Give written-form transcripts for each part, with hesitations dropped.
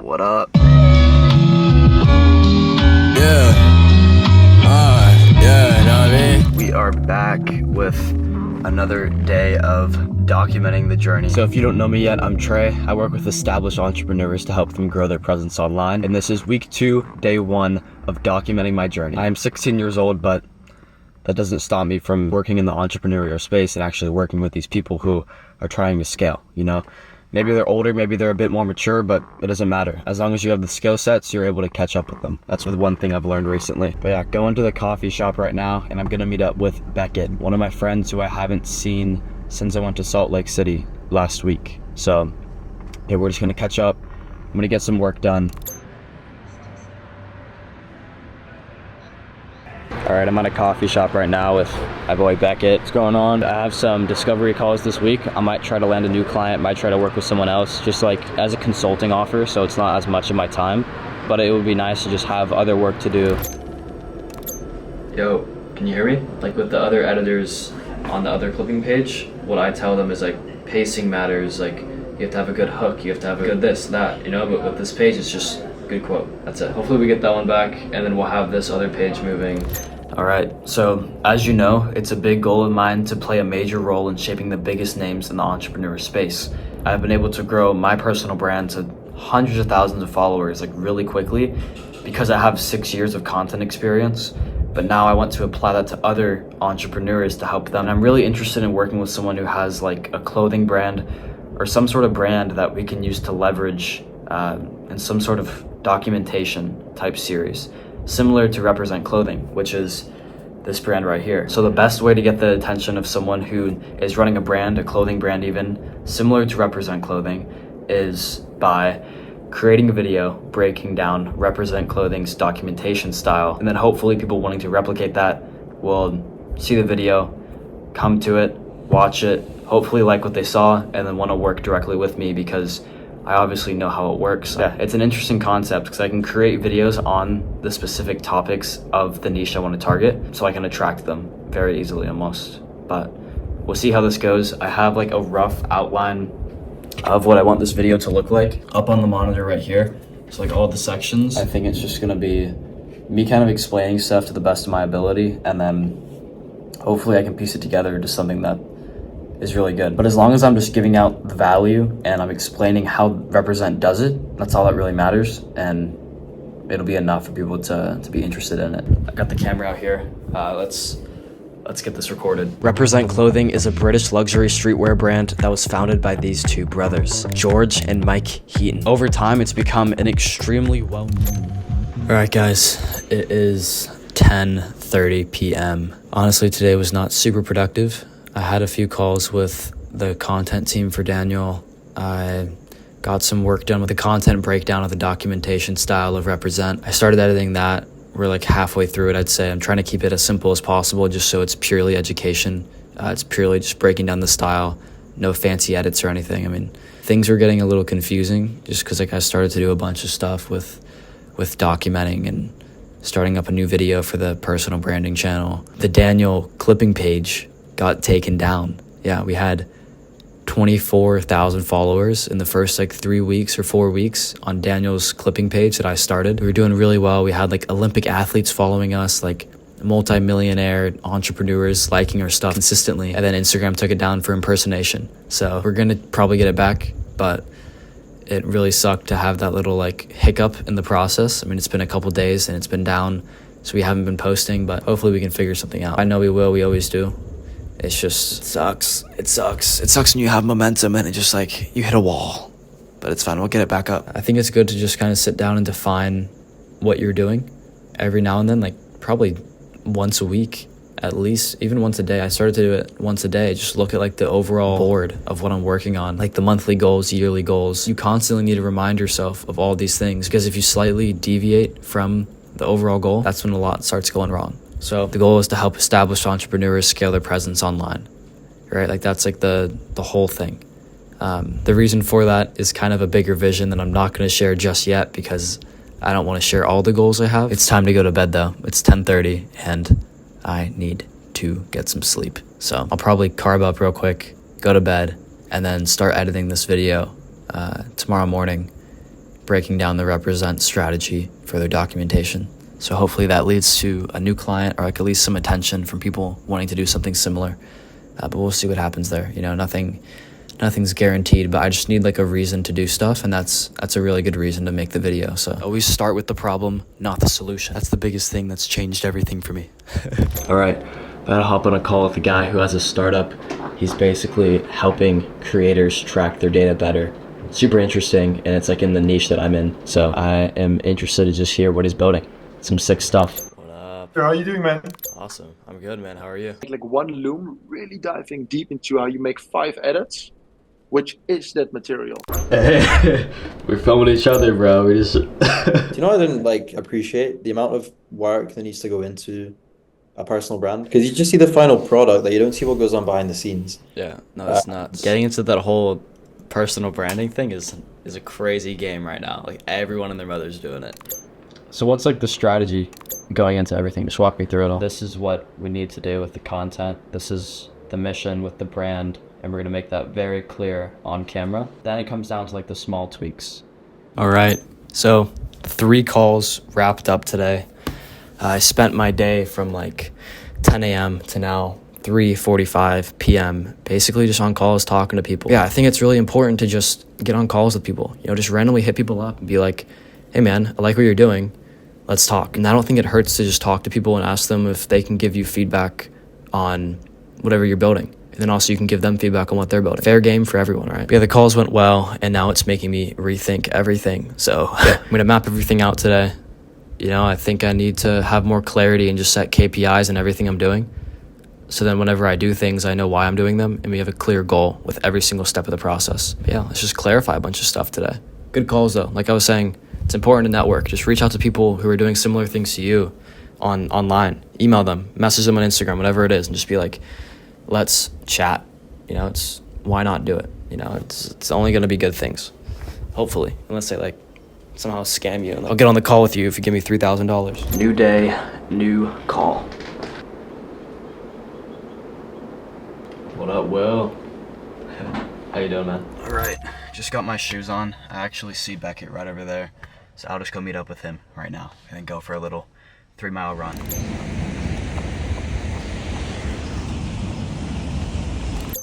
What up? Yeah, know what I mean? We are back with another day of documenting the journey. So if you don't know me yet, I'm Trey. I work with established entrepreneurs to help them grow their presence online. And this is week 2, day 1 of documenting my journey. I am 16 years old, but that doesn't stop me from working in the entrepreneurial space and actually working with these people who are trying to scale, you know? Maybe they're older, maybe they're a bit more mature, but it doesn't matter. As long as you have the skill sets, you're able to catch up with them. That's the one thing I've learned recently. But yeah, going to the coffee shop right now, and I'm gonna meet up with Beckett, one of my friends who I haven't seen since I went to Salt Lake City last week. So yeah, we're just gonna catch up. I'm gonna get some work done. All right, I'm at a coffee shop right now with my boy Beckett. What's going on? I have some discovery calls this week. I might try to land a new client, might try to work with someone else, just like as a consulting offer, so it's not as much of my time, but it would be nice to just have other work to do. Yo, can you hear me? Like with the other editors on the other clipping page, what I tell them is like pacing matters, like you have to have a good hook, you have to have a good this, that, you know, but with this page, it's just good quote. That's it. Hopefully we get that one back, and then we'll have this other page moving. All right, so as you know, it's a big goal of mine to play a major role in shaping the biggest names in the entrepreneur space. I've been able to grow my personal brand to hundreds of thousands of followers like really quickly because I have 6 years of content experience, but now I want to apply that to other entrepreneurs to help them. And I'm really interested in working with someone who has like a clothing brand or some sort of brand that we can use to leverage in some sort of documentation type series, similar to Represent Clothing, which is this brand right here. So the best way to get the attention of someone who is running a brand, a clothing brand even, similar to Represent Clothing, is by creating a video breaking down Represent Clothing's documentation style. And then hopefully people wanting to replicate that will see the video, come to it, watch it, hopefully like what they saw, and then want to work directly with me because I obviously know how it works. Yeah, it's an interesting concept because I can create videos on the specific topics of the niche I want to target, so I can attract them very easily almost. But we'll see how this goes. I have like a rough outline of what I want this video to look like up on the monitor right here. So like all the sections. I think it's just gonna be me kind of explaining stuff to the best of my ability, and then hopefully I can piece it together into something that is really good. But as long as I'm just giving out the value and I'm explaining how Represent does it, that's all that really matters, and it'll be enough for people to be interested in it. I got the camera out here. Let's get this recorded. Represent Clothing is a British luxury streetwear brand that was founded by these two brothers, George and Mike Heaton. Over time, it's become an extremely All right, guys, it is 10:30 p.m. Honestly, today was not super productive. I had a few calls with the content team for Daniel. I got some work done with the content breakdown of the documentation style of Represent. I started editing that. We're like halfway through it, I'd say. I'm trying to keep it as simple as possible just so it's purely education. It's purely just breaking down the style, no fancy edits or anything. I mean, things were getting a little confusing just because like I started to do a bunch of stuff with documenting and starting up a new video for the personal branding channel. The Daniel clipping page got taken down. Yeah, we had 24,000 followers in the first like 3 weeks or 4 weeks on Daniel's clipping page that I started. We were doing really well. We had like Olympic athletes following us, like multi-millionaire entrepreneurs liking our stuff consistently. And then Instagram took it down for impersonation. So we're gonna probably get it back, but it really sucked to have that little like hiccup in the process. I mean, it's been a couple days and it's been down, so we haven't been posting, but hopefully we can figure something out. I know we will, we always do. It's just, it sucks when you have momentum and it just like, you hit a wall, but it's fine, we'll get it back up. I think it's good to just kind of sit down and define what you're doing every now and then, like probably once a week, at least, even once a day. I started to do it once a day, just look at like the overall board of what I'm working on, like the monthly goals, yearly goals. You constantly need to remind yourself of all these things, because if you slightly deviate from the overall goal, that's when a lot starts going wrong. So the goal is to help established entrepreneurs scale their presence online, right? Like that's like the whole thing. The reason for that is kind of a bigger vision that I'm not going to share just yet because I don't want to share all the goals I have. It's time to go to bed though. It's 10:30 and I need to get some sleep. So I'll probably carb up real quick, go to bed, and then start editing this video tomorrow morning breaking down the represent strategy for their documentation. So hopefully that leads to a new client, or like at least some attention from people wanting to do something similar. But we'll see what happens there. You know, nothing's guaranteed, but I just need like a reason to do stuff, and that's a really good reason to make the video. So always start with the problem, not the solution. That's the biggest thing that's changed everything for me. All right, I gotta hop on a call with a guy who has a startup. He's basically helping creators track their data better. Super interesting, and it's like in the niche that I'm in. So I am interested to just hear what he's building. Some sick stuff. What up? How are you doing, man? Awesome. I'm good, man. How are you? Like one loom, really diving deep into how you make 5 edits, which is that material. We're filming each other, bro. We just. Do you know, I didn't like appreciate the amount of work that needs to go into a personal brand, because you just see the final product, like you don't see what goes on behind the scenes. Yeah, no, it's nuts. Getting into that whole personal branding thing is a crazy game right now. Like everyone and their mother's doing it. So what's like the strategy going into everything? Just walk me through it all. This is what we need to do with the content. This is the mission with the brand, and we're gonna make that very clear on camera. Then it comes down to like the small tweaks. All right, so 3 calls wrapped up today. I spent my day from like 10 a.m. to now 3:45 p.m. basically just on calls talking to people. Yeah, I think it's really important to just get on calls with people. You know, just randomly hit people up and be like, hey man, I like what you're doing. Let's talk. And I don't think it hurts to just talk to people and ask them if they can give you feedback on whatever you're building. And then also you can give them feedback on what they're building. Fair game for everyone, right? But yeah, the calls went well, and now it's making me rethink everything. So yeah, I'm gonna map everything out today. You know, I think I need to have more clarity and just set KPIs in everything I'm doing. So then whenever I do things, I know why I'm doing them, and we have a clear goal with every single step of the process. But yeah, let's just clarify a bunch of stuff today. Good calls though. Like I was saying, it's important to network. Just reach out to people who are doing similar things to you online. Email them, message them on Instagram, whatever it is, and just be like, let's chat. You know, why not do it? You know, it's only gonna be good things. Hopefully. Unless they like somehow scam you. I'll get on the call with you if you give me $3,000. New day, new call. What up, Will? How you doing, man? All right, just got my shoes on. I actually see Beckett right over there, so I'll just go meet up with him right now and then go for a little 3-mile run.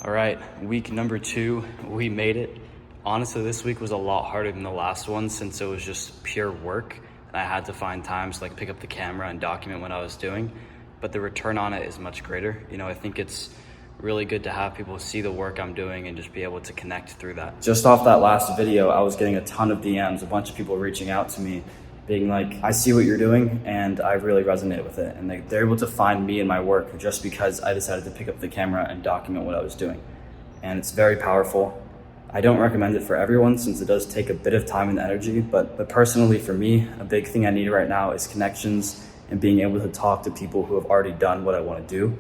All right, week number 2, we made it. Honestly, this week was a lot harder than the last one since it was just pure work, and I had to find times to like pick up the camera and document what I was doing, but the return on it is much greater. You know, I think it's really good to have people see the work I'm doing and just be able to connect through that. Just off that last video, I was getting a ton of DMs, a bunch of people reaching out to me, being like, I see what you're doing and I really resonate with it. And they're able to find me in my work just because I decided to pick up the camera and document what I was doing. And it's very powerful. I don't recommend it for everyone since it does take a bit of time and energy, but personally for me, a big thing I need right now is connections and being able to talk to people who have already done what I want to do.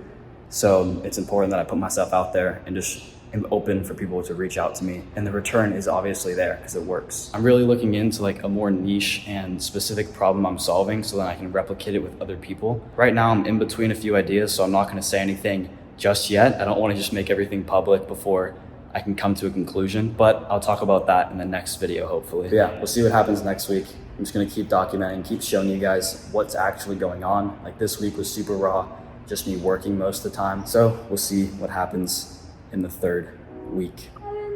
So it's important that I put myself out there and just am open for people to reach out to me. And the return is obviously there because it works. I'm really looking into like a more niche and specific problem I'm solving so that I can replicate it with other people. Right now I'm in between a few ideas, so I'm not going to say anything just yet. I don't want to just make everything public before I can come to a conclusion, but I'll talk about that in the next video, hopefully. But yeah, we'll see what happens next week. I'm just gonna keep documenting, keep showing you guys what's actually going on. Like this week was super raw, just me working most of the time. So we'll see what happens in the 3rd week.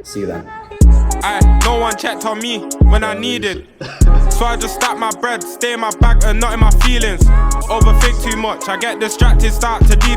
See you then. No one checked on me when I needed, so I just stack my bread, stay in my bag and not in my feelings. Overthink too much, I get distracted, start to deep